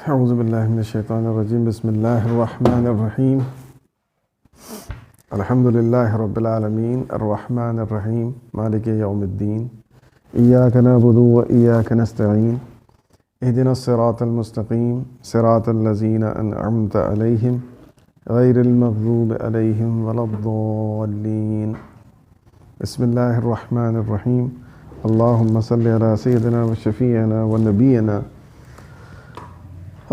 औज़ुबिल्लाहि मिनश्शैतानिर्रजीम बिस्मिल्लाहिर्रहमानिर्रहीम अल्हम्दुलिल्लाहि रब्बिल आलमीन अर्रहमानिर्रहीम मालिकि यौमिद्दीन इय्याका नअबुदु व इय्याका नस्तईन इहदिनस सिरातल मुस्तक़ीम सिरातल लज़ीना अनअमता अलैहिम गैरिल मग़ज़ूबि अलैहिम वलद्दॉल्लीन बिस्मिल्लाहिर्रहमानिर्रहीम अल्लाहुम्मा सल्लि अला सय्यिदिना व शफ़ीअना व नबीना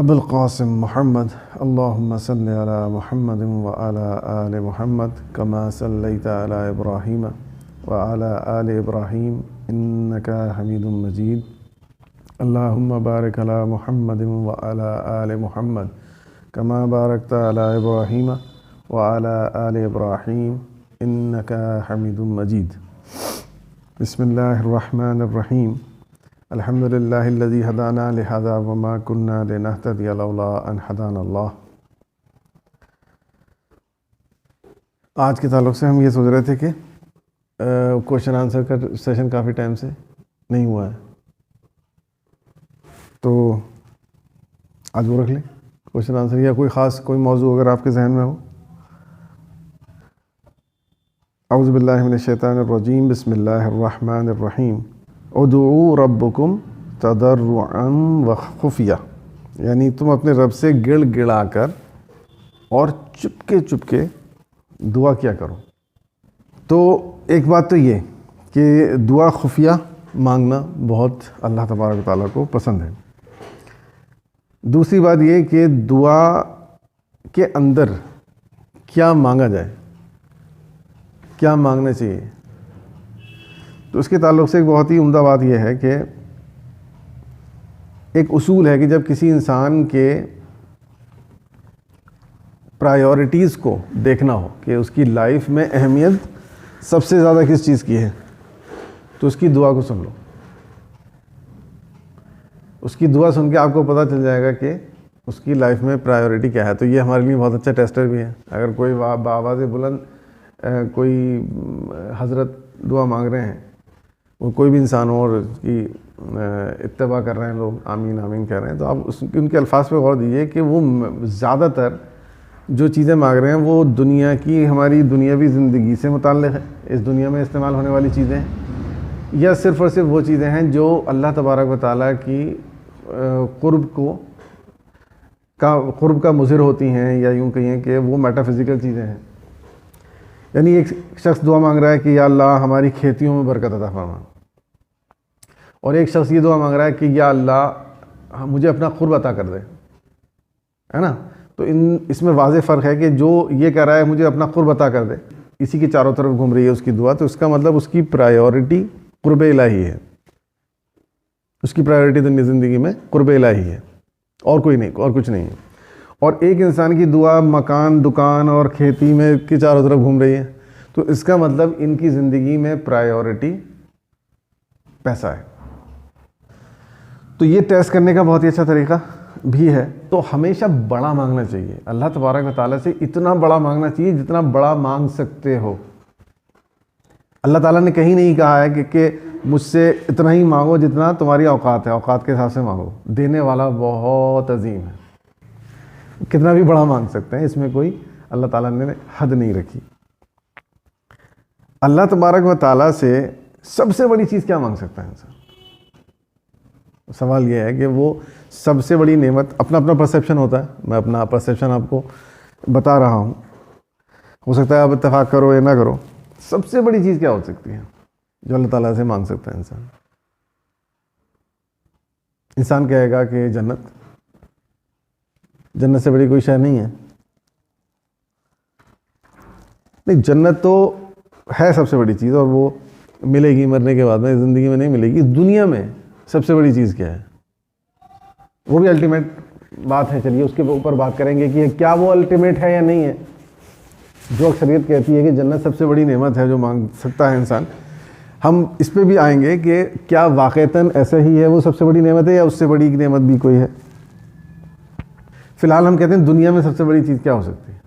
अबुल क़ासिम मुहम्मद अल्लाहुम्मा सल्लि अला मुहम्मद व अला आलि मुहम्मद कमा सल्लैता अला इब्राहीम व अला आलि इब्राहीम इन्नका हमीदुम मजीद। अल्लाहुम्मा बारिक अला मुहम्मद व अला आलि मुहम्मद कमा बारकता अला इब्राहीम व अला आलि इब्राहीम इन्नका हमीदुम मजीद। बिस्मिल्लाहिर्रहमानिर्रहीम अल्हम्दुलिल्लाहिल्लज़ी हदाना लिहाज़ा व मा कुन्ना लिनहतदिया लौला अन हदानल्लाह। आज के ताल्लुक़ से हम ये सोच रहे थे कि क्वेश्चन आंसर का सेशन काफ़ी टाइम से नहीं हुआ है, तो आज वो रख लें क्वेश्चन आंसर, या कोई ख़ास कोई मौजू अगर आपके जहन में हो। औज़ु बिल्लाहि मिनश्शैतानिर्रजीम बिस्मिल्लाहिर्रहमानिर्रहीम उदू रब्बकुम तदर्रुअन व खुफिया, यानी तुम अपने रब से गिड़गिड़ा कर और चुपके चुपके दुआ किया करो। तो एक बात तो ये कि दुआ खुफिया मांगना बहुत अल्लाह तबारक व तआला को पसंद है। दूसरी बात ये कि दुआ के अंदर क्या मांगा जाए, क्या मांगना चाहिए, तो उसके ताल्लुक़ से एक बहुत ही उम्दा बात यह है कि एक उसूल है कि जब किसी इंसान के प्रायोरिटीज़ को देखना हो कि उसकी लाइफ में अहमियत सबसे ज़्यादा किस चीज़ की है, तो उसकी दुआ को सुन लो। उसकी दुआ सुन के आपको पता चल जाएगा कि उसकी लाइफ में प्रायोरिटी क्या है। तो ये हमारे लिए बहुत अच्छा टेस्टर भी है। अगर कोई बावाज़ बुलंद कोई हज़रत दुआ मांग रहे हैं, वो कोई भी इंसान हो और उसकी इत्तबा कर रहे हैं लोग, आमीन आमीन कह रहे हैं, तो आप उनके अल्फाज पे गौर दीजिए कि वो ज़्यादातर जो चीज़ें मांग रहे हैं वो दुनिया की, हमारी दुनियावी ज़िंदगी से मुताल्लिक़ है, इस दुनिया में इस्तेमाल होने वाली चीज़ें हैं, या सिर्फ़ और सिर्फ वो चीज़ें हैं जो अल्लाह तबारक व तआला की क़ुर्ब का मुज़हिर होती हैं, या यूँ कहिए कि वो मेटाफिज़िकल चीज़ें हैं। यानी एक शख्स दुआ मांग रहा है कि या अल्लाह हमारी खेतियों में बरकत अता फरमा, और एक शख्स ये दुआ मांग रहा है कि या अल्लाह मुझे अपना क़ुर्ब अता कर दे, है ना। तो इसमें वाज़ेह फ़र्क है कि जो ये कह रहा है मुझे अपना क़ुर्ब अता कर दे, इसी के चारों तरफ घूम रही है उसकी दुआ, तो इसका मतलब उसकी प्रायोरिटी क़ुर्ब इलाही है, उसकी प्रायोरिटी दुनिया ज़िंदगी में क़ुर्ब इलाही है, और कोई नहीं, और कुछ नहीं है। और एक इंसान की दुआ मकान, दुकान और खेती में के चारों तरफ घूम रही है, तो इसका मतलब इनकी ज़िंदगी में प्रायोरिटी पैसा है। तो ये टेस्ट करने का बहुत ही अच्छा तरीका भी है। तो हमेशा बड़ा मांगना चाहिए, अल्लाह तबारक व तआला से इतना बड़ा मांगना चाहिए जितना बड़ा मांग सकते हो। अल्लाह ताला ने कहीं नहीं कहा है कि मुझसे इतना ही मांगो जितना तुम्हारी औकात है, औकात के हिसाब से मांगो। देने वाला बहुत अजीम है, कितना भी बड़ा मांग सकते हैं, इसमें कोई अल्लाह ताला ने हद नहीं रखी। अल्लाह तबारक व तआला से सबसे बड़ी चीज़ क्या मांग सकता है इंसान? सवाल यह है कि वो सबसे बड़ी नेमत, अपना अपना परसेप्शन होता है, मैं अपना परसेप्शन आपको बता रहा हूँ, हो सकता है आप इत्तेफाक करो या ना करो। सबसे बड़ी चीज़ क्या हो सकती है जो अल्लाह ताला से मांग सकता है इंसान? इंसान कहेगा कि जन्नत, जन्नत से बड़ी कोई शय नहीं है। नहीं, जन्नत तो है सबसे बड़ी चीज़, और वो मिलेगी मरने के बाद में, ज़िंदगी में नहीं मिलेगी। दुनिया में सबसे बड़ी चीज़ क्या है, वो भी अल्टीमेट बात है। चलिए उसके ऊपर बात करेंगे कि क्या वो अल्टीमेट है या नहीं है। जो अक्सरियत कहती है कि जन्नत सबसे बड़ी नेमत है जो मांग सकता है इंसान, हम इस पर भी आएंगे कि क्या वाक़तन ऐसा ही है, वो सबसे बड़ी नेमत है या उससे बड़ी नेमत भी कोई है। फ़िलहाल हम कहते हैं दुनिया में सबसे बड़ी चीज़ क्या हो सकती है।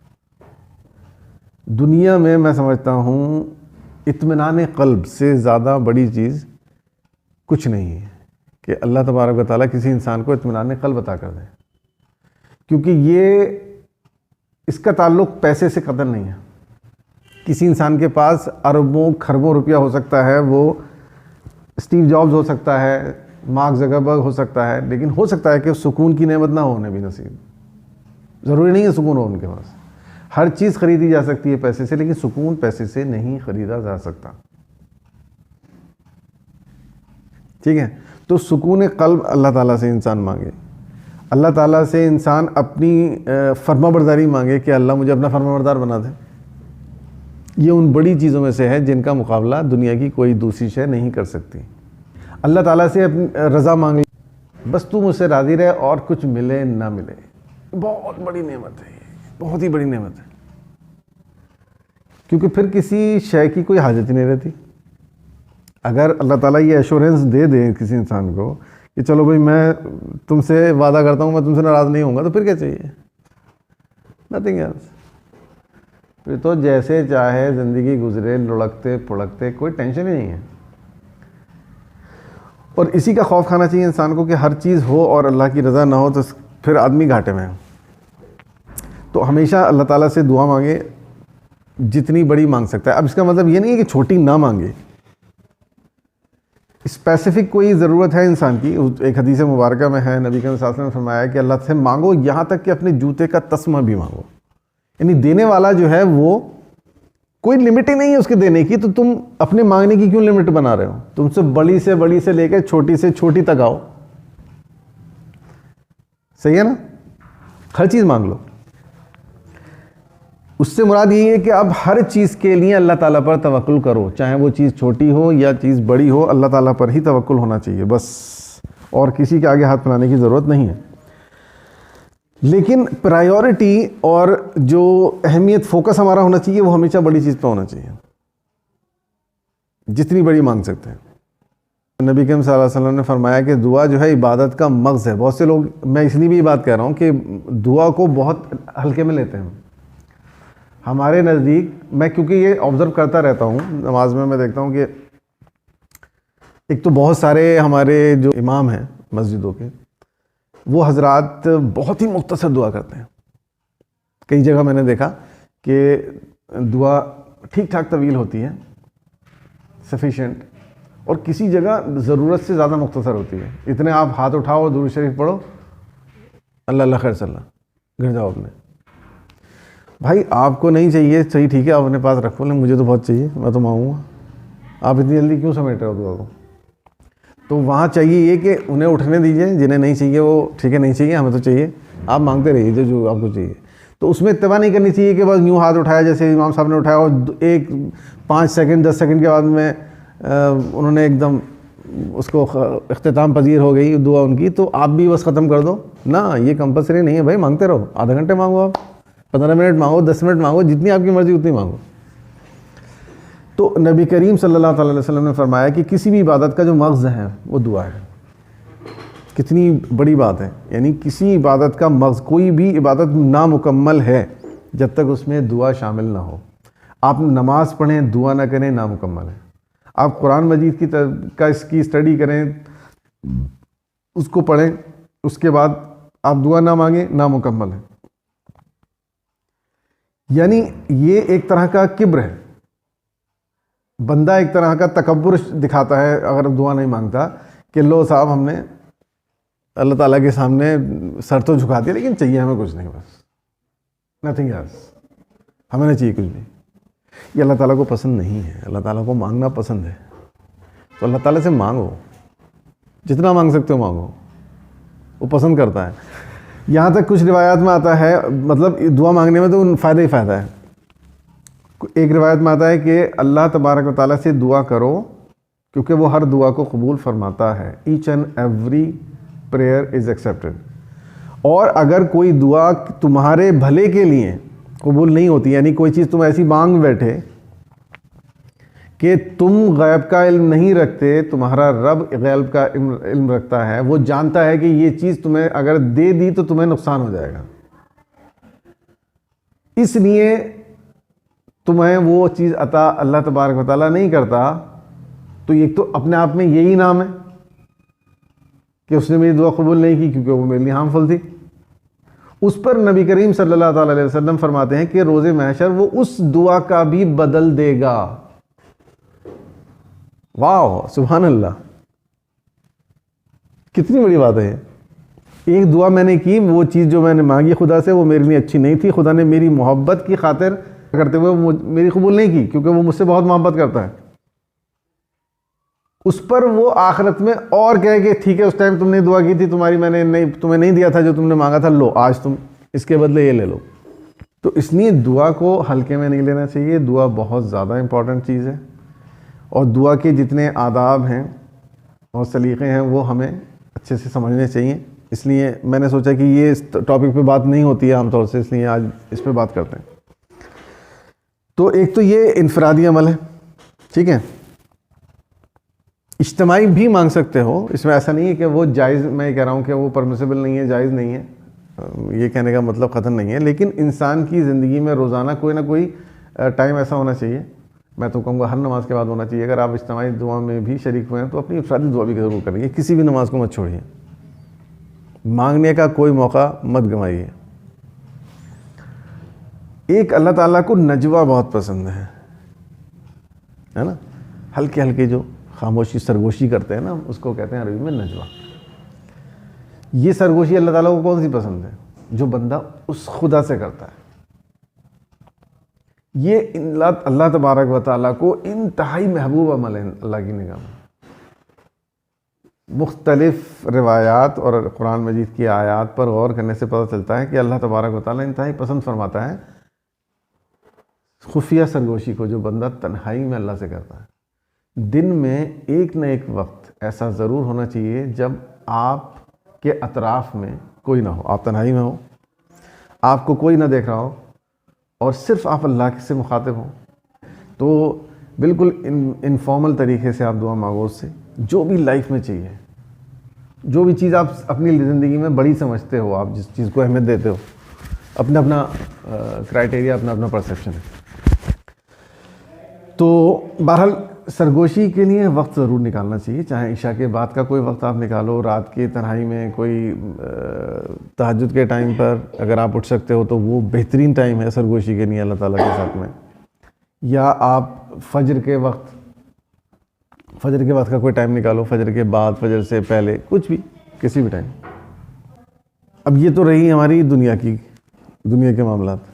दुनिया में मैं समझता हूँ इत्मीनान क़ल्ब से ज़्यादा बड़ी चीज़ कुछ नहीं है कि अल्लाह तबारक व तआला किसी इंसान को इत्मीनान क़ल्ब अता कर दे। क्योंकि इसका ताल्लुक पैसे से कतई नहीं है। किसी इंसान के पास अरबों खरबों रुपया हो सकता है, वो स्टीव जॉब्स हो सकता है, मार्क ज़करबर्ग हो सकता है, लेकिन हो सकता है कि सुकून की नेमत ना हो, उन्हें भी नसीब। ज़रूरी नहीं है सुकून हो उनके पास। हर चीज़ खरीदी जा सकती है पैसे से, लेकिन सुकून पैसे से नहीं खरीदा जा सकता। ठीक है, तो सुकून क़ल्ब अल्लाह ताला से इंसान मांगे, अल्लाह ताला से इंसान अपनी फरमाबरदारी मांगे कि अल्लाह मुझे अपना फरमाबरदार बना दे। ये उन बड़ी चीज़ों में से है जिनका मुकाबला दुनिया की कोई दूसरी शय नहीं कर सकती। अल्लाह ताला से अपनी रज़ा मांगे, बस तू मुझसे राज़ी रहे और कुछ मिले ना मिले। बहुत बड़ी नेमत है, बहुत ही बड़ी नेमत है, क्योंकि फिर किसी शय की कोई हाजत ही नहीं रहती। अगर अल्लाह ताला ये एश्योरेंस दे दे किसी इंसान को कि चलो भाई मैं तुमसे वादा करता हूँ, मैं तुमसे नाराज़ नहीं होऊंगा, तो फिर क्या चाहिए? Nothing else. फिर तो जैसे चाहे ज़िंदगी गुजरे, लुढ़कते पुढ़कते, कोई टेंशन ही नहीं है। और इसी का खौफ खाना चाहिए इंसान को कि हर चीज़ हो और अल्लाह की रज़ा ना हो, तो फिर आदमी घाटे में है। तो हमेशा अल्लाह ताला से दुआ मांगे, जितनी बड़ी मांग सकता है। अब इसका मतलब ये नहीं है कि छोटी ना मांगे, स्पेसिफिक कोई ज़रूरत है इंसान की। एक हदीस मुबारक में है, नबी के साथ ने फरमाया कि अल्लाह से मांगो यहाँ तक कि अपने जूते का तस्मा भी मांगो। यानी देने वाला जो है वो कोई लिमिट ही नहीं है उसके देने की, तो तुम अपने मांगने की क्यों लिमिट बना रहे हो? तुमसे बड़ी से लेकर छोटी से छोटी तक आओ। सही है ना? हर चीज़ मांग लो। उससे मुराद यही है कि अब हर चीज़ के लिए अल्लाह ताला पर तवक्कुल करो, चाहे वो चीज़ छोटी हो या चीज़ बड़ी हो, अल्लाह ताला पर ही तवक्कुल होना चाहिए बस, और किसी के आगे हाथ फैलाने की ज़रूरत नहीं है। लेकिन प्रायोरिटी और जो अहमियत, फोकस हमारा होना चाहिए वो हमेशा बड़ी चीज़ पर होना चाहिए, जितनी बड़ी मांग सकते हैं। नबी करीम सल्लल्लाहु अलैहि वसल्लम ने फरमाया कि दुआ जो है इबादत का मग़ज़ है। बहुत से लोग, मैं इसलिए भी ये बात कह रहा हूँ कि दुआ को बहुत हल्के में लेते हैं हमारे नज़दीक। मैं क्योंकि ये ऑब्ज़र्व करता रहता हूँ नमाज में, मैं देखता हूँ कि एक तो बहुत सारे हमारे जो इमाम हैं मस्जिदों के, वो हजरात बहुत ही मुख्तसर दुआ करते हैं। कई जगह मैंने देखा कि दुआ ठीक ठाक तवील होती है, सफिशेंट, और किसी जगह ज़रूरत से ज़्यादा मुख्तसर होती है। इतने आप हाथ उठाओ और दुरूद शरीफ पढ़ो, अल्लाह अल्लाह खैर सल्ला, घर जाओ अपने। भाई आपको नहीं चाहिए, सही ठीक है, आप अपने पास रखो, लेकिन मुझे तो बहुत चाहिए, मैं तो मांगूंगा। आप इतनी जल्दी क्यों समेट रहे हो दुआ को? तो वहाँ चाहिए ये कि उन्हें उठने दीजिए, जिन्हें नहीं चाहिए वो ठीक है, नहीं चाहिए, हमें तो चाहिए, आप मांगते रहिए जो आपको चाहिए। तो उसमें इत्तेबा नहीं करनी चाहिए कि बस यूँ हाथ उठाया जैसे इमाम साहब ने उठाया और 5 सेकंड 10 सेकंड के बाद में उन्होंने एकदम उसको इख्तिताम पजीर हो गई दुआ उनकी, तो आप भी बस ख़त्म कर दो ना। ये कंपलसरी नहीं है भाई, मांगते रहो। आधा घंटे मांगो, आप 15 मिनट मांगो, 10 मिनट मांगो, जितनी आपकी मर्ज़ी उतनी मांगो। तो नबी करीम सल्लल्लाहु अलैहि वसल्लम ने फरमाया कि किसी भी इबादत का जो मग़ज़ है वो दुआ है। कितनी बड़ी बात है, यानी किसी इबादत का मग़ज़, कोई भी इबादत नामुकम्मल है जब तक उसमें दुआ शामिल ना हो। आप नमाज पढ़ें, दुआ ना करें, नामुकम्मल है। आप कुरान मजीद इसकी स्टडी करें, उसको पढ़ें, उसके बाद आप दुआ ना मांगें, नामुकम्मल है। यानी ये एक तरह का किब्र है। बंदा एक तरह का तकब्बुर दिखाता है अगर दुआ नहीं मांगता, कि लो साहब हमने अल्लाह ताला के सामने सर तो झुका दिया, लेकिन चाहिए हमें कुछ नहीं, बस नथिंग एल्स, हमें नहीं चाहिए कुछ भी। ये अल्लाह ताला को पसंद नहीं है। अल्लाह ताला को मांगना पसंद है, तो अल्लाह ताला से मांगो, जितना मांग सकते हो मांगो, वो पसंद करता है। यहाँ तक कुछ रिवायात में आता है, मतलब दुआ मांगने में तो फ़ायदा ही फ़ायदा है। एक रिवायत में आता है कि अल्लाह तबारक व तआला से दुआ करो क्योंकि वो हर दुआ को कबूल फरमाता है। Each and every prayer is accepted. और अगर कोई दुआ तुम्हारे भले के लिए कबूल नहीं होती, यानी कोई चीज़ तुम ऐसी मांग बैठे कि तुम गैब का इल्म नहीं रखते, तुम्हारा रब गैब का इल्म रखता है, वो जानता है कि ये चीज़ तुम्हें अगर दे दी तो तुम्हें नुकसान हो जाएगा, इसलिए तुम्हें वो चीज़ अता अल्लाह तबारक व तआला नहीं करता। तो एक तो अपने आप में यही नाम है कि उसने मेरी दुआ कबूल नहीं की क्योंकि वो मेरे लिए हार्मफुल थी। उस पर नबी करीम सल्लल्लाहु अलैहि वसल्लम फरमाते हैं कि रोज़े महशर वो उस दुआ का भी बदल देगा। वाह, सुभान अल्लाह, कितनी बड़ी बात है। एक दुआ मैंने की, वो चीज़ जो मैंने मांगी खुदा से वो मेरे लिए अच्छी नहीं थी, खुदा ने मेरी मोहब्बत की खातिर करते हुए मेरी कबूल नहीं की, क्योंकि वो मुझसे बहुत मोहब्बत करता है। उस पर वो आखिरत में और कहे कि ठीक है, उस टाइम तुमने दुआ की थी, तुम्हें नहीं दिया था जो तुमने मांगा था, लो आज तुम इसके बदले ये ले लो। तो इसलिए दुआ को हल्के में नहीं लेना चाहिए। दुआ बहुत ज़्यादा इम्पॉर्टेंट चीज़ है, और दुआ के जितने आदाब हैं और सलीक़े हैं वो हमें अच्छे से समझने चाहिए। इसलिए मैंने सोचा कि ये इस टॉपिक पे बात नहीं होती है आमतौर से, इसलिए आज इस पे बात करते हैं। तो एक तो ये इनफरादी अमल है, ठीक है। इज्तिमाई भी मांग सकते हो, इसमें ऐसा नहीं है कि वो जायज़, मैं कह रहा हूँ कि वो परमिसिबल नहीं है, जायज़ नहीं है, ये कहने का मतलब ख़त्म नहीं है। लेकिन इंसान की ज़िंदगी में रोज़ाना कोई ना कोई टाइम ऐसा होना चाहिए, मैं तो कहूँगा हर नमाज के बाद होना चाहिए। अगर आप इज्तिमाई दुआ में भी शरीक हुए हैं तो अपनी इनफरादी दुआ भी ज़रूर करेंगे, किसी भी नमाज को मत छोड़िए, मांगने का कोई मौका मत गंवाइए। एक अल्लाह ताला को नजवा बहुत पसंद है ना, हल्के हल्के जो खामोशी सरगोशी करते हैं ना, उसको कहते हैं अरबी में नजवा। ये सरगोशी अल्लाह ताला को कौन सी पसंद है? जो बंदा उस खुदा से करता है। ये अल्लाह तबारक व तआला को इंतहाई महबूब अमल है अल्लाह की निगाह में। मुख्तलिफ रिवायात और कुरान मजीद की आयात पर गौर करने से पता चलता है कि अल्लाह तबारक व तआला इंतहाई पसंद फरमाता है खुफिया सरगोशी को, जो बंदा तन्हाई में अल्लाह से करता है। दिन में एक न एक वक्त ऐसा ज़रूर होना चाहिए जब आपके अतराफ़ में कोई ना हो, आप तन्हाई में हो, आपको कोई ना देख रहा हो और सिर्फ आप अल्लाह से मुखातिब हो। तो बिल्कुल इनफॉर्मल तरीके से आप दुआ मांगो उससे, जो भी लाइफ में चाहिए, जो भी चीज़ आप अपनी ज़िंदगी में बड़ी समझते हो, आप जिस चीज़ को अहमियत देते हो, अपना अपना क्राइटेरिया, अपना अपना परसेप्शन है। तो बहरहाल सरगोशी के लिए वक्त ज़रूर निकालना चाहिए, चाहे इशा के बाद का कोई वक्त आप निकालो, रात की तन्हाई में कोई तहज्जुद के टाइम पर अगर आप उठ सकते हो तो वो बेहतरीन टाइम है सरगोशी के लिए अल्लाह ताला के साथ में। या आप फजर के वक्त का कोई टाइम निकालो, फजर के बाद, फजर से पहले, कुछ भी, किसी भी टाइम। अब ये तो रही हमारी दुनिया के मामलात।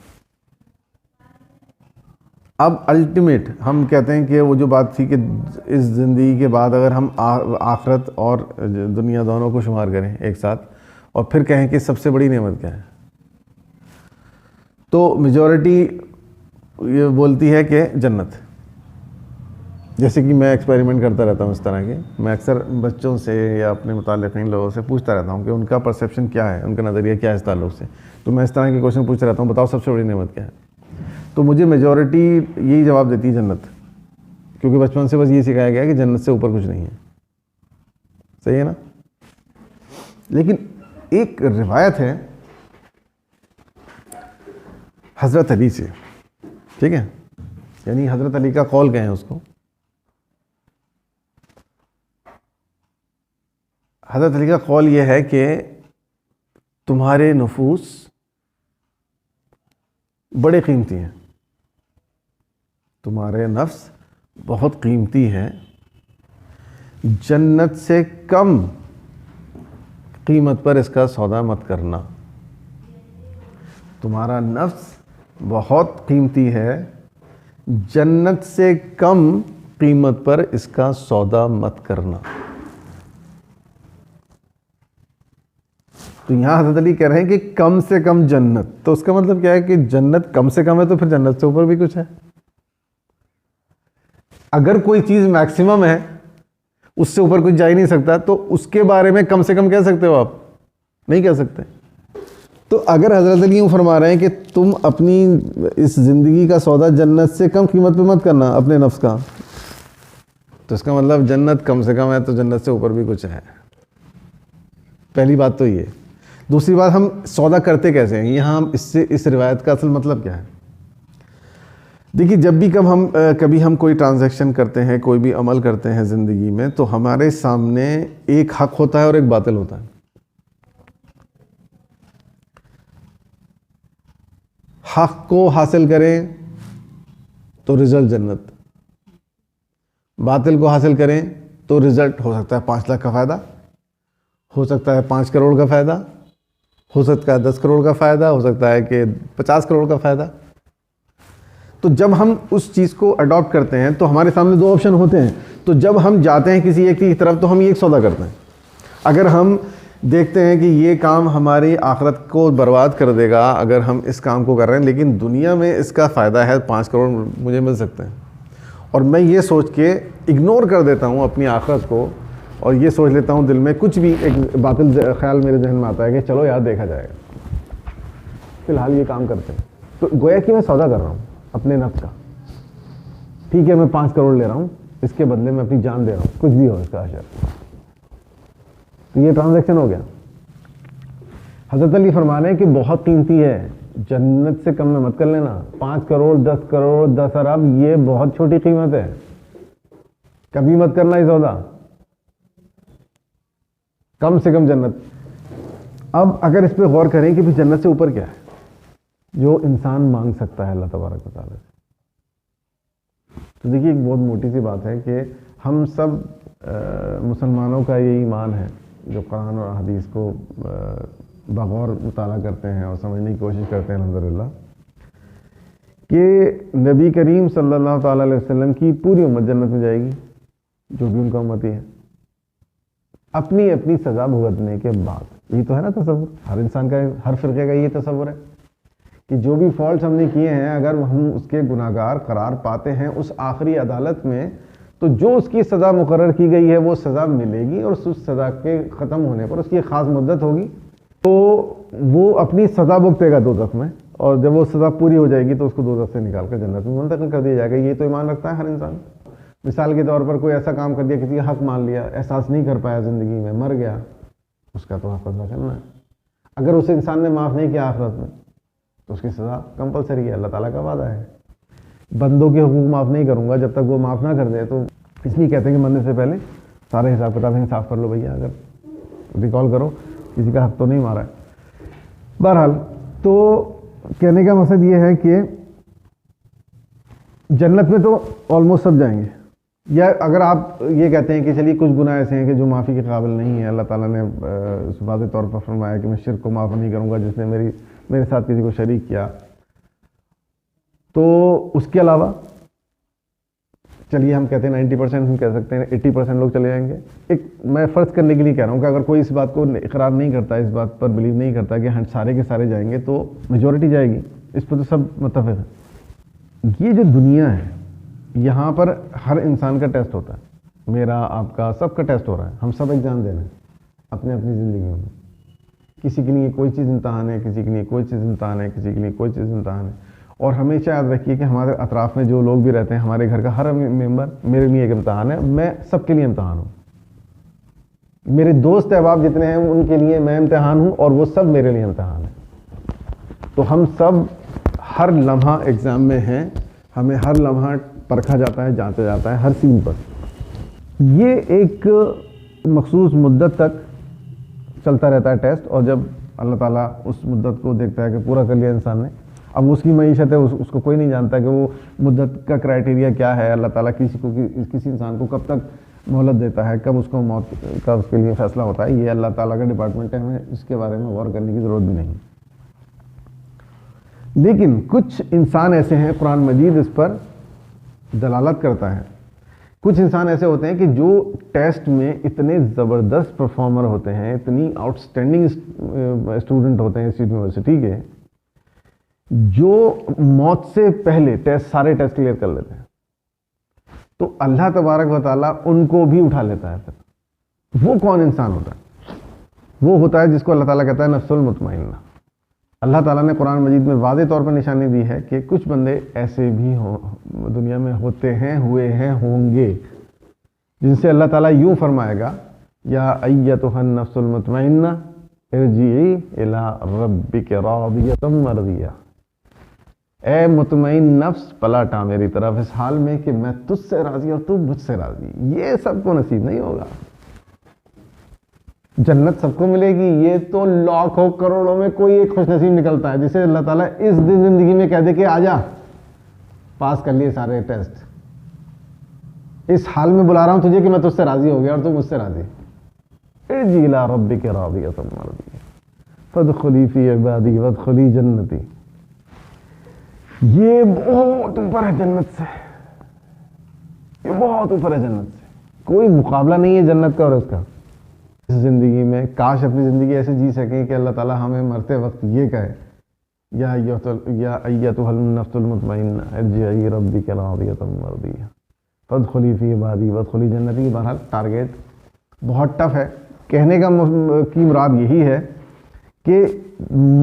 अब अल्टीमेट हम कहते हैं कि वो जो बात थी कि इस ज़िंदगी के बाद अगर हम आखिरत और दुनिया दोनों को शुमार करें एक साथ और फिर कहें कि सबसे बड़ी नेमत क्या है, तो मेजॉरिटी ये बोलती है कि जन्नत। जैसे कि मैं एक्सपेरिमेंट करता रहता हूँ इस तरह के, मैं अक्सर बच्चों से या अपने मुताल्लिक़ीन लोगों से पूछता रहता हूँ कि उनका परसेप्शन क्या है, उनका नज़रिया क्या है इस ताल्लुक़ से। तो मैं इस तरह के क्वेश्चन पूछता रहता हूँ, बताओ सबसे बड़ी नेमत क्या है? तो मुझे मेजॉरिटी यही जवाब देती है जन्नत, क्योंकि बचपन से बस ये सिखाया गया है कि जन्नत से ऊपर कुछ नहीं है। सही है ना? लेकिन एक रिवायत है हज़रत अली से, ठीक है, यानी हज़रत अली का कौल कहें उसको। हज़रत अली का कौल ये है कि तुम्हारे नफूस बड़े कीमती हैं, तुम्हारे नफ्स बहुत कीमती है, जन्नत से कम कीमत पर इसका सौदा मत करना। तुम्हारा नफ्स बहुत कीमती है, जन्नत से कम कीमत पर इसका सौदा मत करना। तो यहाँ हज़रत अली कह रहे हैं कि कम से कम जन्नत, तो उसका मतलब क्या है कि जन्नत कम से कम है तो फिर जन्नत से ऊपर भी कुछ है। अगर कोई चीज़ मैक्सिमम है, उससे ऊपर कुछ जा ही नहीं सकता, तो उसके बारे में कम से कम कह सकते हो आप? नहीं कह सकते। तो अगर हज़रत अली यूँ फरमा रहे हैं कि तुम अपनी इस ज़िंदगी का सौदा जन्नत से कम कीमत पे मत करना अपने नफ्स का, तो इसका मतलब जन्नत कम से कम है तो जन्नत से ऊपर भी कुछ है। पहली बात तो ये। दूसरी बात, हम सौदा करते कैसे हैं? यहाँ हम इससे इस रिवायत का असल मतलब क्या है? देखिए, जब भी कभी हम कोई ट्रांजैक्शन करते हैं, कोई भी अमल करते हैं ज़िंदगी में, तो हमारे सामने एक हक होता है और एक बातिल होता है। हक को हासिल करें तो रिजल्ट जन्नत, बातिल को हासिल करें तो रिजल्ट हो सकता है 5 लाख का फ़ायदा, हो सकता है 5 करोड़ का फ़ायदा, हो सकता है 10 करोड़ का फ़ायदा, हो सकता है कि 50 करोड़ का फ़ायदा। तो जब हम उस चीज़ को अडॉप्ट करते हैं तो हमारे सामने 2 ऑप्शन होते हैं। तो जब हम जाते हैं किसी एक की तरफ तो हम ये एक सौदा करते हैं। अगर हम देखते हैं कि ये काम हमारी आखिरत को बर्बाद कर देगा अगर हम इस काम को कर रहे हैं, लेकिन दुनिया में इसका फ़ायदा है, 5 करोड़ मुझे मिल सकते हैं, और मैं ये सोच के इग्नोर कर देता हूँ अपनी आखिरत को, और ये सोच लेता हूँ दिल में कुछ भी एक बातिल ख्याल मेरे जहन में आता है कि चलो यार देखा जाएगा, फ़िलहाल ये काम करते हैं, तो गोया कि मैं सौदा कर रहा हूँ अपने नफ्स का। ठीक है, मैं 5 करोड़ ले रहा हूँ, इसके बदले में अपनी जान दे रहा हूँ, कुछ भी हो इसका असर, तो ये ट्रांजैक्शन हो गया। हज़रत अली फरमाने हैं कि बहुत कीमती है, जन्नत से कम में मत कर लेना। 5 करोड़ 10 करोड़ 10 अरब ये बहुत छोटी कीमत है, कभी मत करना ये सौदा, कम से कम जन्नत। अब अगर इस पर गौर करें कि फिर जन्नत से ऊपर क्या है जो इंसान मांग सकता है अल्लाह तबारक व तआला से, तो देखिए एक बहुत मोटी सी बात है कि हम सब मुसलमानों का ये ईमान है जो कुरान और हदीस को बगौर मुताला करते हैं और समझने की कोशिश करते हैं अल्हम्दुलिल्लाह, कि नबी करीम सल्लल्लाहु ताला अलैहि वसल्लम की पूरी उम्मत जन्नत में जाएगी जो भी उनका उम्मती है, अपनी अपनी सज़ा भुगतने के बाद। ये तो है ना तसव्वुर, हर इंसान का, हर फ़िरक़े का ये तसव्वुर है कि जो भी फॉल्ट हमने किए हैं अगर हम उसके गुनाहगार करार पाते हैं उस आखिरी अदालत में, तो जो उसकी सज़ा मुकर्रर की गई है वो सज़ा मिलेगी, और उस सज़ा के ख़त्म होने पर उसकी एक ख़ास मुद्दत होगी, तो वो अपनी सज़ा भुगतेगा दोज़ख में, और जब वो सज़ा पूरी हो जाएगी तो उसको दोज़ख से निकाल कर जन्नत में मुंतकिल कर दिया जाएगा। ये तो ईमान रखता है हर इंसान। मिसाल के तौर पर कोई ऐसा काम कर दिया, किसी का हक़ मान लिया, एहसास नहीं कर पाया ज़िंदगी में, मर गया, उसका तो हक़ अदा करना है। अगर उस इंसान ने माफ़ नहीं किया आखिरत में तो उसकी सज़ा कंपलसरी है, अल्लाह ताला का वादा है। बंदों के हुकूक माफ़ नहीं करूँगा जब तक वो माफ़ ना कर दे, तो इसलिए कहते हैं कि मरने से पहले सारे हिसाब किताब इंसाफ कर लो भैया, अगर रिकॉल करो किसी का हक़ तो नहीं मारा है। बहरहाल, तो कहने का मकसद ये है कि जन्नत में तो ऑलमोस्ट सब जाएंगे, या अगर आप ये कहते हैं कि चलिए कुछ गुनाह ऐसे हैं कि जो माफ़ी के काबिल नहीं है, अल्लाह ताला ने वाज़ेह तौर पर फरमाया कि मैं शिर्क को माफ़ नहीं करूँगा जिसने मेरे साथ किसी को शरीक किया, तो उसके अलावा चलिए हम कहते हैं 90%, हम कह सकते हैं 80% लोग चले जाएंगे। एक मैं फ़र्ज़ करने के लिए कह रहा हूँ कि अगर कोई इस बात को इकरार नहीं करता, इस बात पर बिलीव नहीं करता कि हाँ सारे के सारे जाएंगे, तो मेजॉरिटी जाएगी, इस पर तो सब मुत्तफ़िक़ हैं। ये जो दुनिया है, यहाँ पर हर इंसान का टेस्ट होता है, मेरा, आपका, सबका टेस्ट हो रहा है, हम सब एग्ज़ाम दे रहे हैं अपने अपनी ज़िंदगियों में। किसी के लिए कोई चीज़ इम्तहान है, किसी के लिए कोई चीज़ इम्तहान है, किसी के लिए कोई चीज़ इम्तहान है। और हमेशा याद रखिए कि हमारे अतराफ़ में जो लोग भी रहते हैं, हमारे घर का हर मेंबर मेरे लिए एक इम्तहान है, मैं सबके लिए इम्तहान हूँ। मेरे दोस्त अहबाब जितने हैं उनके लिए मैं इम्तहान हूँ, और वो सब मेरे लिए इम्तहान है। तो हम सब हर लम्हा एग्ज़ाम में हैं, हमें हर लम्हा परखा जाता है, जांचा जाता है हर सीन पर। ये एक मखसूस मुद्दत तक चलता रहता है टेस्ट, और जब अल्लाह ताला उस मुद्दत को देखता है कि पूरा कर लिया इंसान ने, अब उसकी मईशत है, उसको कोई नहीं जानता कि वो मुद्दत का क्राइटेरिया क्या है, अल्लाह ताला किसी इंसान को कब तक मोहलत देता है, कब उसको मौत का उसके लिए फ़ैसला होता है, ये अल्लाह ताला का डिपार्टमेंट है, हमें इसके बारे में गौर करने की ज़रूरत भी नहीं। लेकिन कुछ इंसान ऐसे हैं, कुरान मजीद इस पर दलालत करता है, कुछ इंसान ऐसे होते हैं कि जो टेस्ट में इतने ज़बरदस्त परफॉर्मर होते हैं, इतनी आउटस्टैंडिंग स्टूडेंट होते हैं इस यूनिवर्सिटी के, जो मौत से पहले सारे टेस्ट क्लियर कर लेते हैं, तो अल्लाह तबारक व तआला उनको भी उठा लेता है। फिर वो कौन इंसान होता है? वो होता है जिसको अल्लाह ताला कहता है नफ्सुल मुतमइन्ना। अल्लाह ताला ने कुरान मजीद में वाज़ेह तौर पर निशानी दी है कि कुछ बंदे ऐसे भी दुनिया में होते हैं, हुए हैं, होंगे, जिनसे अल्लाह ताला यूँ फरमाएगा, या अय्यतुहन नफ्सुल मुतमइन्ना इरजिई इला रब्बिक रादियतम मर्दिया। ए मुतमईन नफ्स, पलटा मेरी तरफ इस हाल में कि मैं तुझसे राज़ी और तू मुझसे राज़ी। ये सबको नसीब नहीं होगा। जन्नत सबको मिलेगी, ये तो लाखों करोड़ों में कोई एक खुशनसीब निकलता है जिसे अल्लाह ताला इस दिन जिंदगी में कह दे कि आजा, पास कर लिए सारे टेस्ट, इस हाल में बुला रहा हूं तुझे कि मैं तुझसे राजी हो गया और तू मुझसे राजी। इला रब्बिक रादियतम मर्दिय्या फदखुली फी इबादी वदखुली जन्नती। ये बहुत ऊपर है जन्नत से, ये बहुत ऊपर है जन्नत से, कोई मुकाबला नहीं है जन्नत का और उसका। इस जिंदगी में काश अपनी जिंदगी ऐसे जी सकें कि अल्लाह ताला हमें मरते वक्त ये कहे, या अय्यतुहल नफ्सुल मुतमइन्ना इरजिई रब्बिक रादियतम मर्दिय्या फदखुली फी इबादी वदखुली जन्नती। बहरहाल टारगेट बहुत टफ है, कहने का की मुराद यही है कि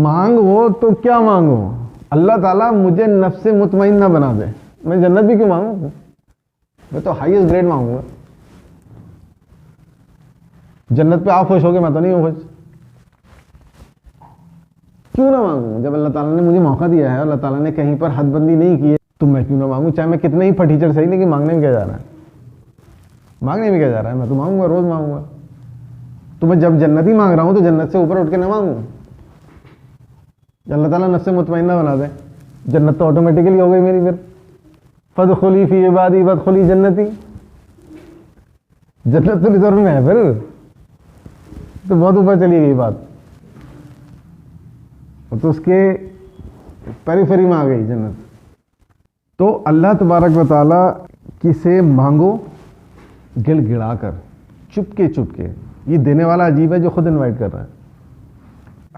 मांगो तो क्या मांगो, अल्लाह ताला मुझे नफ्स मुतमइन्ना बना दे, मैं जन्नत भी क्यों मांगू, मैं तो हाईएस्ट ग्रेड मांगूंगा। जन्नत पे आप खुश होगे, मैं तो नहीं हूं खुश, क्यों ना मांगू। जब अल्लाह ताला ने मुझे मौका दिया है, अल्लाह ताला ने कहीं पर हदबंदी नहीं की है, तो मैं क्यों ना मांगू, चाहे मैं कितने ही फटीचर सही, लेकिन मांगने में क्या जा रहा है, मांगने में क्या जा रहा है, मैं तो मांगूंगा, रोज मांगूंगा। तो मैं जब जन्नत ही मांग रहा हूं तो जन्नत से ऊपर उठ के ना मांगू। अल्लाह ताला नफ्स मुतमइन्ना बना दे, जन्नत तो ऑटोमेटिकली हो गई मेरी। फिर फदखुली फी इबादी वदखुली जन्नती, जन्नत तो रिजर्व में है, फिर तो बहुत ऊपर चली गई बात, तो उसके पेरिफेरी में आ गई जन्नत। तो अल्लाह तबारक व तआला किसे मांगो गिड़गिड़ा कर, चुपके चुपके। ये देने वाला अजीब है जो खुद इनवाइट कर रहा है।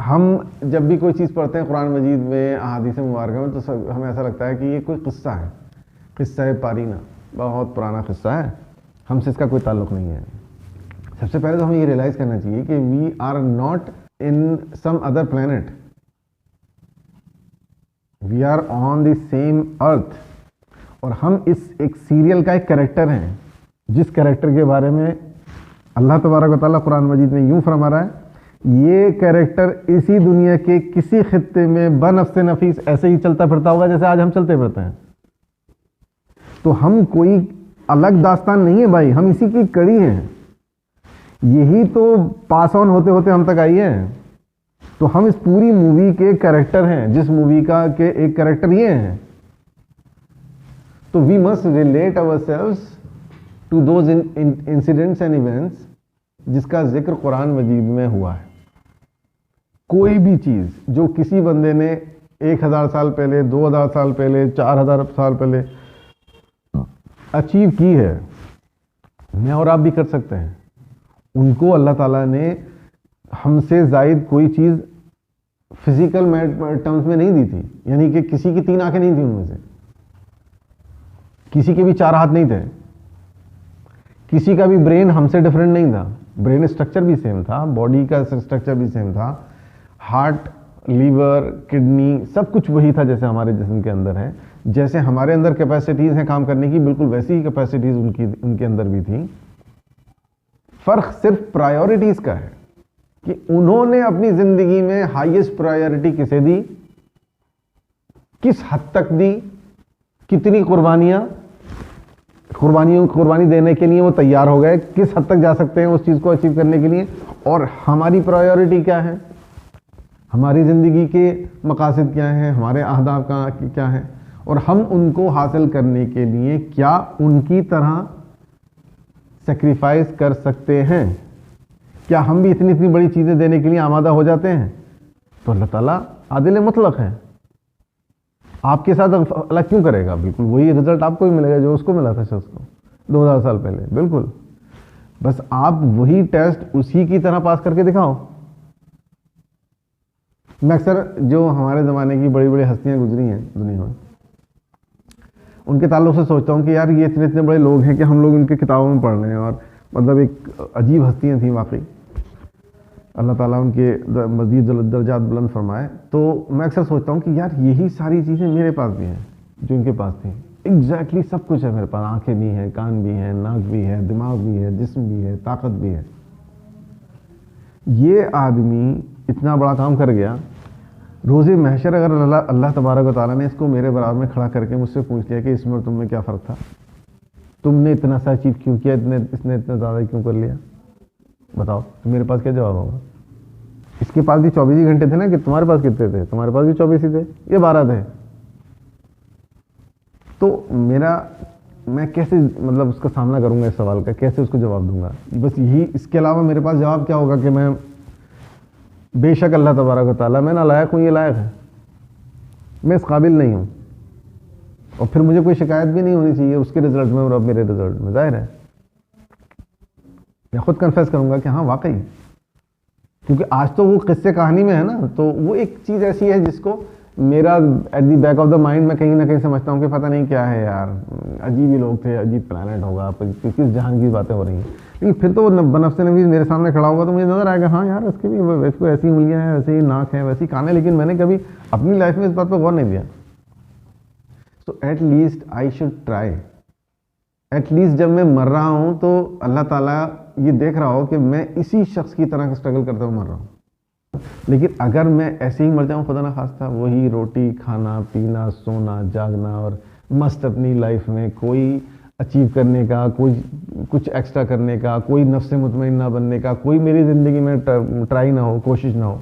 हम जब भी कोई चीज़ पढ़ते हैं कुरान मजीद में, अहादीस मुबारक में, तो हमें ऐसा लगता है कि ये कोई किस्सा है, किस्सा है पारीना, बहुत पुराना किस्सा है, हमसे इसका कोई ताल्लुक़ नहीं है। सबसे पहले तो हमें ये रियलाइज़ करना चाहिए कि we are not in some other planet, we are on the same earth, और हम इस एक सीरियल का एक कैरेक्टर हैं, जिस कैरेक्टर के बारे में अल्लाह तबारक व तआला कुरान मजीद में यूँ फरमा रहा है, ये कैरेक्टर इसी दुनिया के किसी खित्ते में बनफ्से नफीस ऐसे ही चलता फिरता होगा जैसे आज हम चलते फिरते हैं। तो हम कोई अलग दास्तान नहीं है भाई, हम इसी की कड़ी हैं, यही तो पास ऑन होते होते हम तक आई है। तो हम इस पूरी मूवी के कैरेक्टर हैं, जिस मूवी का के एक कैरेक्टर ये हैं। तो we must relate ourselves to those incidents and events जिसका जिक्र कुरान मजीद में हुआ है। कोई भी चीज़ जो किसी बंदे ने 1000 साल पहले, 2000 साल पहले, 4000 साल पहले अचीव की है, मैं और आप भी कर सकते हैं। उनको अल्लाह ताला ने हमसे ज़ायद कोई चीज़ फिजिकल टर्म्स में नहीं दी थी, यानी कि किसी की 3 आंखें नहीं थी उनमें से, किसी के भी 4 हाथ नहीं थे, किसी का भी ब्रेन हमसे डिफरेंट नहीं था, ब्रेन स्ट्रक्चर भी सेम था, बॉडी का स्ट्रक्चर भी सेम था, हार्ट, लीवर, किडनी सब कुछ वही था जैसे हमारे जिस्म के अंदर है। जैसे हमारे अंदर कैपेसिटीज़ हैं काम करने की, बिल्कुल वैसी ही कैपेसिटीज़ उनके अंदर भी थी। फ़र्क सिर्फ प्रायोरिटीज़ का है कि उन्होंने अपनी ज़िंदगी में हाईएस्ट प्रायोरिटी किसे दी, किस हद तक दी, कितनी कुर्बानी देने के लिए वो तैयार हो गए, किस हद तक जा सकते हैं उस चीज़ को अचीव करने के लिए, और हमारी प्रायोरिटी क्या है, हमारी ज़िंदगी के मकासद क्या हैं, हमारे अहदाफ का क्या है, और हम उनको हासिल करने के लिए क्या उनकी तरह सेक्रीफाइस कर सकते हैं, क्या हम भी इतनी इतनी बड़ी चीज़ें देने के लिए आमादा हो जाते हैं। तो अल्लाह ताला आदिल मुतलक है, आपके साथ अल्लाह क्यों करेगा, बिल्कुल वही रिजल्ट आपको भी मिलेगा जो उसको मिला था शख्स को 2000 साल पहले, बिल्कुल। बस आप वही टेस्ट उसी की तरह पास करके दिखाओ। मैं अक्सर जो हमारे ज़माने की बड़ी बड़ी हस्तियां गुजरी हैं दुनिया में, उनके ताल्लुक से सोचता हूँ कि यार ये इतने इतने बड़े लोग हैं कि हम लोग इनके किताबों में पढ़ रहे हैं, और मतलब एक अजीब हस्तियाँ थी वाकई, अल्लाह ताला उनके मज़ीद दर्जात बुलंद फरमाए। तो मैं अक्सर सोचता हूँ कि यार यही सारी चीज़ें मेरे पास भी हैं जो इनके पास थी। एग्जैक्टली सब कुछ है मेरे पास, आंखें भी हैं, कान भी हैं, नाक भी है, दिमाग भी है, जिस्म भी है, ताकत भी है। ये आदमी इतना बड़ा काम कर गया, रोज़े महशर अगर अल्लाह तबारक व तआला ने इसको मेरे बराबर में खड़ा करके मुझसे पूछ लिया कि इसमें और तुम में क्या फ़र्क था, तुमने इतना सा अचीव क्यों किया, इसने इतना ज़्यादा क्यों कर लिया, बताओ तो मेरे पास क्या जवाब होगा? इसके पास भी 24 ही घंटे थे ना, कि तुम्हारे पास कितने थे? तुम्हारे पास भी 24 ही थे, ये 12 थे। तो मैं कैसे मतलब उसका सामना करूंगा, इस सवाल का कैसे उसको जवाब दूंगा? बस यही, इसके अलावा मेरे पास जवाब क्या होगा कि मैं बेशक अल्लाह तबारक व तआला, मैं नालायक हूँ, ये लायक है, मैं इस काबिल नहीं हूँ, और फिर मुझे कोई शिकायत भी नहीं होनी चाहिए उसके रिजल्ट में और अब मेरे रिजल्ट में। जाहिर है मैं खुद कन्फेस करूंगा कि हाँ वाकई, क्योंकि आज तो वो किस्से कहानी में है ना, तो वो एक चीज़ ऐसी है जिसको मेरा at the back of the mind में कहीं ना कहीं समझता हूँ कि पता नहीं क्या है यार, अजीब ही लोग थे, अजीब प्लानट होगा, किस जहान की बातें हो रही हैं। लेकिन फिर तो वो बनफ्स नबी मेरे सामने खड़ा होगा तो मुझे नजर आएगा हाँ यार इसके भी इसको ऐसी उंगलियां हैं, वैसे ही नाक है, वैसी कान है, लेकिन मैंने कभी अपनी लाइफ में इस बात पर गौर नहीं दिया। So at least I should try. At least जब मैं मर रहा हूं तो अल्लाह ताला ये देख रहा हो कि मैं इसी शख्स की तरह स्ट्रगल करते हुए मर रहा हूं। लेकिन अगर मैं ऐसे ही मर जाऊं, खुदा ना खास्ता, वही रोटी खाना पीना सोना जागना और मस्त अपनी लाइफ में कोई अचीव करने का, कोई कुछ एक्स्ट्रा करने का, कोई नफ्स मुतमईन बनने का, कोई मेरी ज़िंदगी में ट्राई ना हो, कोशिश ना हो,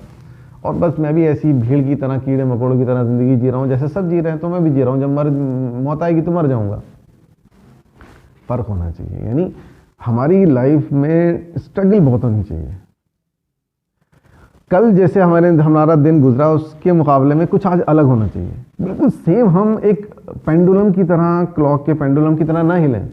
और बस मैं भी ऐसी भीड़ की तरह, कीड़े मकोड़ों की तरह ज़िंदगी जी रहा हूँ, जैसे सब जी रहे हैं तो मैं भी जी रहा हूँ, जब मौत आएगी तो मर जाऊँगा। फ़र्क होना चाहिए, यानी हमारी लाइफ में स्ट्रगल बहुत होनी चाहिए। कल जैसे हमारा दिन गुजरा उसके मुकाबले में कुछ आज अलग होना चाहिए, बिल्कुल सेम। हम एक पेंडुलम की तरह, क्लॉक के पेंडुलम की तरह ना हिलें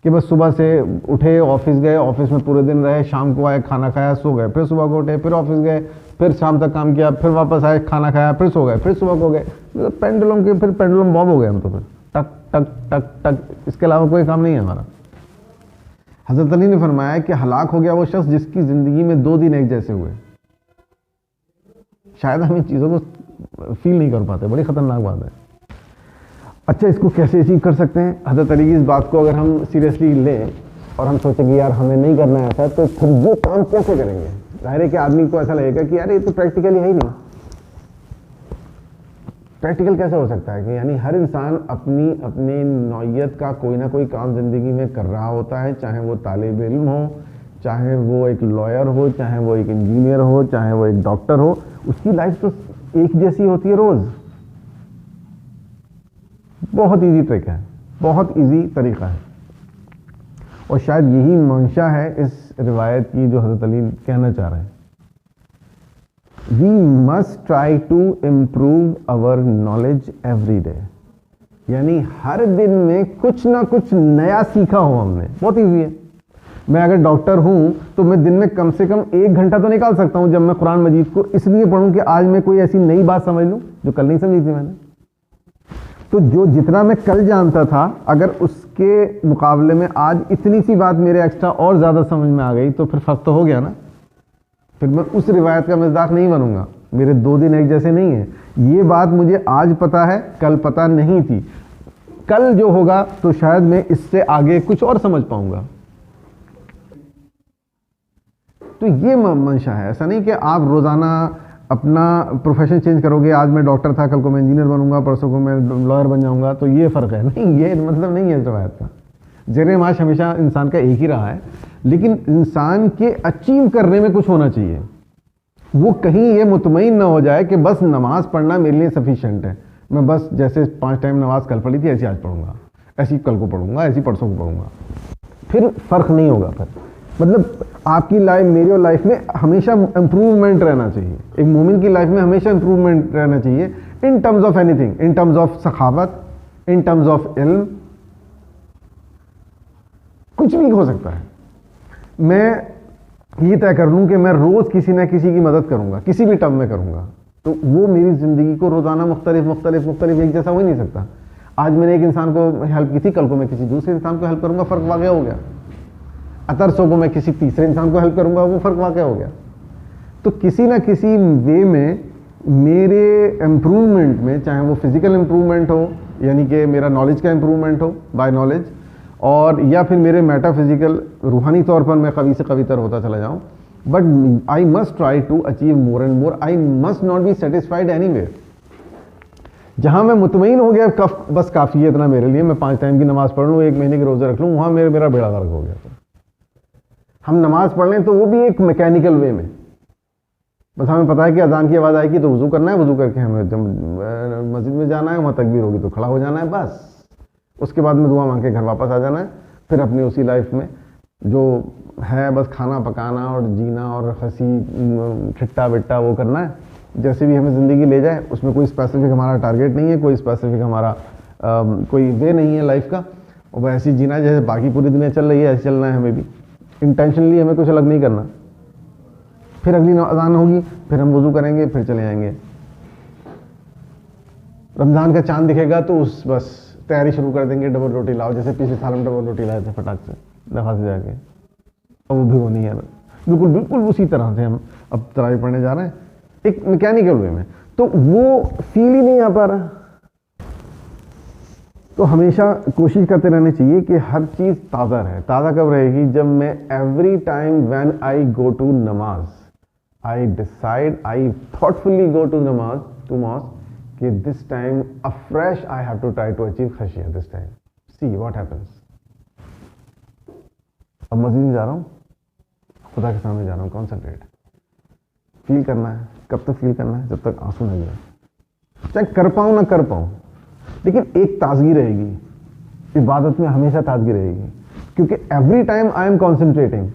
कि बस सुबह से उठे, ऑफिस गए, ऑफिस में पूरे दिन रहे, शाम को आए, खाना खाया, सो गए, फिर सुबह को उठे, फिर ऑफिस गए, फिर शाम तक काम किया, फिर वापस आए, खाना खाया, फिर सो गए, फिर सुबह को गए। मतलब पेंडुलम के फिर पेंडुलम बॉब हो गए हम तो, फिर टक टक टक टक, इसके अलावा कोई काम नहीं है हमारा। हज़रत अली ने फरमाया कि हलाक हो गया वो शख्स जिसकी ज़िंदगी में 2 दिन एक जैसे हुए। शायद हम इन चीज़ों को फील नहीं कर पाते, बड़ी ख़तरनाक बात है। अच्छा, इसको कैसे अचीव कर सकते हैं? हज़रत अली की इस बात को अगर हम सीरियसली लें और हम सोचें कि यार हमें नहीं करना ऐसा, तो फिर ये काम कैसे करेंगे? जाहिर है कि आदमी को ऐसा लगेगा कि यार ये तो प्रैक्टिकली है ही नहीं। प्रैक्टिकल कैसे हो सकता है कि यानी हर इंसान अपनी अपनी नौइयत का कोई ना कोई काम ज़िंदगी में कर रहा होता है, चाहे वो तालिब इल्म हो, चाहे वो एक लॉयर हो, चाहे वो एक इंजीनियर हो, चाहे वो एक डॉक्टर हो, उसकी लाइफ तो एक जैसी होती है रोज़। बहुत इजी ट्रिक है, बहुत इजी तरीका है, और शायद यही मंशा है इस रिवायत की जो हज़रत अली कहना चाह रहे हैं। We must try to improve our knowledge every day। यानी हर दिन में कुछ ना कुछ नया सीखा हो हमने। बहुत इजी है। मैं अगर डॉक्टर हूं तो मैं दिन में कम से कम 1 घंटा तो निकाल सकता हूं जब मैं कुरान मजीद को इसलिए पढ़ूं कि आज मैं कोई ऐसी नई बात समझ लूं जो कल नहीं समझी थी मैंने। तो जो जितना मैं कल जानता था, अगर उसके मुकाबले में आज इतनी सी बात मेरे एक्स्ट्रा और ज़्यादा समझ में आ गई तो फिर फ़र्क तो हो गया ना। फिर मैं उस रिवायत का मिज़दाक नहीं बनूंगा, मेरे 2 दिन एक जैसे नहीं है। ये बात मुझे आज पता है, कल पता नहीं थी। कल जो होगा तो शायद मैं इससे आगे कुछ और समझ पाऊंगा। तो ये मंशा है। ऐसा नहीं कि आप रोज़ाना अपना प्रोफेशन चेंज करोगे, आज मैं डॉक्टर था, कल को मैं इंजीनियर बनूंगा, परसों को मैं लॉयर बन जाऊंगा, तो ये फ़र्क है। नहीं, ये मतलब नहीं है इस रिवायत का। ज़ेर माश हमेशा इंसान का एक ही रहा है, लेकिन इंसान के अचीव करने में कुछ होना चाहिए। वो कहीं ये मुतमईन ना हो जाए कि बस नमाज पढ़ना मेरे लिए सफिशिएंट है, मैं बस जैसे 5 टाइम नमाज कल पढ़ी थी ऐसी आज पढ़ूंगा, ऐसी कल को पढ़ूंगा, ऐसी परसों को पढ़ूंगा, फिर फ़र्क नहीं होगा। फिर मतलब आपकी लाइफ, मेरी लाइफ में हमेशा इंप्रूवमेंट रहना चाहिए। एक मोमिन की लाइफ में हमेशा इंप्रूवमेंट रहना चाहिए, in terms of anything, in terms of सखावत, इन टर्म्स ऑफ इल्म, कुछ भी हो सकता है। मैं ये तय कर लूँ कि मैं रोज़ किसी न किसी की मदद करूँगा, किसी भी टर्म में करूँगा, तो वो मेरी ज़िंदगी को रोज़ाना मुख्तलिफ एक जैसा हो ही नहीं सकता। आज मैंने एक इंसान को हेल्प की थी, कल को मैं किसी दूसरे इंसान को हेल्प करूँगा, फ़र्क वाक़या हो गया। अतरसों को मैं किसी तीसरे इंसान को हेल्प करूँगा, वो फ़र्क वाक़या हो गया। तो किसी न किसी वे में मेरे इम्प्रूवमेंट में, चाहे वो फिज़िकल इम्प्रूवमेंट हो, यानी कि मेरा नॉलेज का इम्प्रूवमेंट हो बाय नॉलेज, और या फिर मेरे मेटाफिजिकल रूहानी तौर पर मैं कभी से कभी तर होता चला जाऊं, but I must try to achieve more and more. I must not be satisfied anywhere. जहां मैं मुतमईन हो गया बस काफ़ी है इतना मेरे लिए, मैं 5 टाइम की नमाज पढ़ लूँ, 1 महीने के रोज़े रख लूँ, वहां मेरा बेड़ा गर्क हो गया। हम नमाज़ पढ़ लें तो वो भी एक मैकेनिकल वे में, बस हमें पता है कि अजान की आवाज़ आएगी तो वज़ू करना है, वज़ू करके हमें मस्जिद में जाना है, वहाँ तकबीर होगी तो खड़ा हो जाना है, बस उसके बाद में दुआ मांग के घर वापस आ जाना है। फिर अपनी उसी लाइफ में जो है बस खाना पकाना और जीना और हंसी ठिट्टा बिट्टा वो करना है, जैसे भी हमें ज़िंदगी ले जाए। उसमें कोई स्पेसिफिक हमारा टारगेट नहीं है, कोई स्पेसिफिक हमारा कोई वे नहीं है लाइफ का, और वैसे ही जीना है जैसे बाकी पूरी दुनिया चल रही है, ऐसे चलना है हमें भी। इंटेंशनली हमें कुछ अलग नहीं करना। फिर अगली अज़ान होगी, फिर हम वज़ू करेंगे, फिर चले जाएंगे। रमज़ान का चांद दिखेगा तो उस बस तैयारी शुरू कर देंगे, डबल रोटी लाओ, जैसे पिछले साल हम डबल रोटी लाए थे फटाक से दफा से जाके, और वो भी वो नहीं है। बिल्कुल बिल्कुल उसी तरह से हम अब तरावी पढ़ने जा रहे हैं एक मैकेनिकल वे में, तो वो फील ही नहीं आ पा रहा। तो हमेशा कोशिश करते रहने चाहिए कि हर चीज़ ताज़ा रहे। ताज़ा कब रहेगी? जब मैं every time when I go to नमाज I decide, I thoughtfully go to नमाज टू मॉस्क कि this time afresh I have to try to achieve खशिया this time, see what happens. अब मस्जिद में जा रहा हूँ, खुदा के सामने जा रहा हूँ, कॉन्सेंट्रेट फील करना है। कब तक फील करना है? जब तक आंसू नहीं गिरे, चाहे कर पाऊँ ना कर पाऊँ, लेकिन एक ताजगी रहेगी इबादत में, हमेशा ताजगी रहेगी, क्योंकि every time I am concentrating,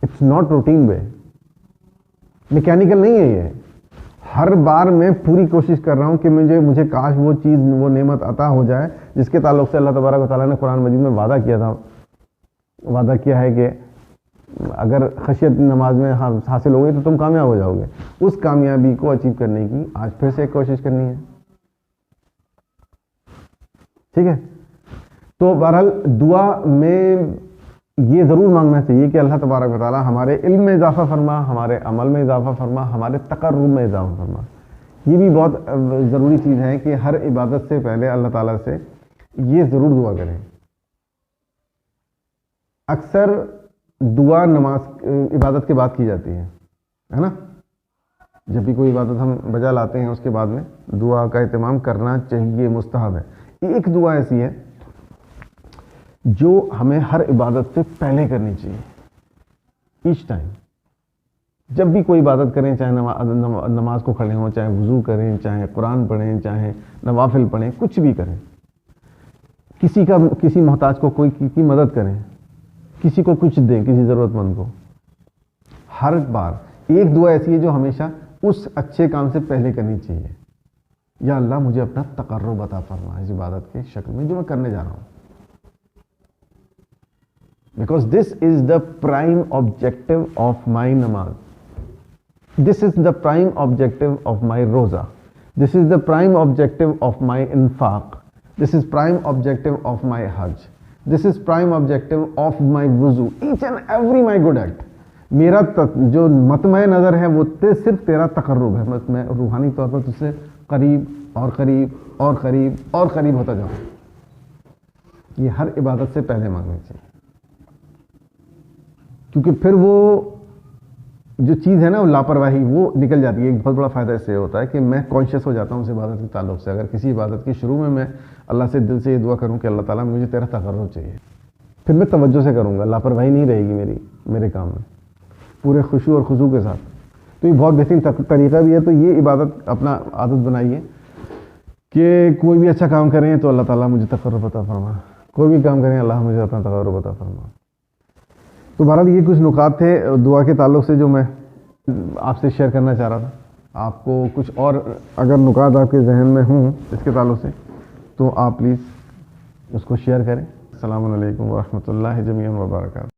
it's not routine way, mechanical नहीं है ये। हर बार मैं पूरी कोशिश कर रहा हूं कि मुझे काश वो चीज़, वो नेमत अता हो जाए जिसके ताल्लुक से अल्लाह तबारक व तआला ने कुरान मजीद में वादा किया है कि अगर खशियत नमाज में हासिल हो गई तो तुम कामयाब हो जाओगे। उस कामयाबी को अचीव करने की आज फिर से एक कोशिश करनी है, ठीक है। तो बहरहाल दुआ में ये ज़रूर मांगना चाहिए कि अल्लाह तबारक व तआला हमारे इल्म में इजाफ़ा फरमा, हमारे अमल में इजाफ़ा फरमा, हमारे तक़र्रुब में इजाफ़ा फरमा। ये भी बहुत ज़रूरी चीज़ है कि हर इबादत से पहले अल्लाह ताला से ये ज़रूर दुआ करें। अक्सर दुआ नमाज इबादत के बाद की जाती है ना। जब भी कोई इबादत हम बजा लाते हैं उसके बाद में दुआ का एहतमाम करना चाहिए, मुस्तहब है। एक दुआ ऐसी है जो हमें हर इबादत से पहले करनी चाहिए। ईच टाइम जब भी कोई इबादत करें, चाहे नमाज को खड़े हों, चाहे वज़ू करें, चाहे कुरान पढ़ें, चाहे नवाफिल पढ़ें, कुछ भी करें, किसी मोहताज को की मदद करें, किसी को कुछ दें, किसी ज़रूरतमंद को, हर बार एक दुआ ऐसी है जो हमेशा उस अच्छे काम से पहले करनी चाहिए। या अल्लाह मुझे अपना तक़र्रुब अता फरमा इस इबादत की शक्ल में जो मैं करने जा रहा हूँ, because this is the prime objective of my namaz, this is the prime objective of my roza, this is the prime objective of my infaq, this is prime objective of my hajj, this is prime objective of my wuzu, each and every my good act। मेरा जो मतमय नज़र है वो सिर्फ तेरा तक़र्रुब है, मैं रूहानी तौर पर तुझसे करीब और करीब और करीब और करीब होता जाऊँ। ये हर इबादत से पहले मांगनी चाहिए, क्योंकि फिर वो जो चीज़ है ना, वो लापरवाही वो निकल जाती है। एक बहुत बड़ा फ़ायदा इससे होता है कि मैं कॉन्शियस हो जाता हूँ उस इबादत के ताल्लुक से। अगर किसी इबादत की शुरू में मैं अल्लाह से दिल से ये दुआ करूँ कि अल्लाह ताला मुझे तेरा तक़र्रुब चाहिए, फिर मैं तवज्जो से करूँगा, लापरवाही नहीं रहेगी मेरे काम में, पूरे खुशू और खुशू के साथ। तो ये बहुत बेहतरीन तरीक़ा भी है। तो ये इबादत अपना आदत बनाइए कि कोई भी अच्छा काम करें तो अल्लाह ताला मुझे तक़र्रुब अता फरमा, कोई भी काम करें अल्लाह मुझे अपना तक़र्रुब अता फरमा। तो बहरहाल ये कुछ नुकात थे दुआ के ताल्लुक़ से जो मैं आपसे शेयर करना चाह रहा था। आपको कुछ और अगर नुकात आपके जहन में हों इसके ताल्लुक़ से तो आप प्लीज़ उसको शेयर करें। अस्सलामु अलैकुम व रहमतुल्लाहि जमीअन व बरकातहू।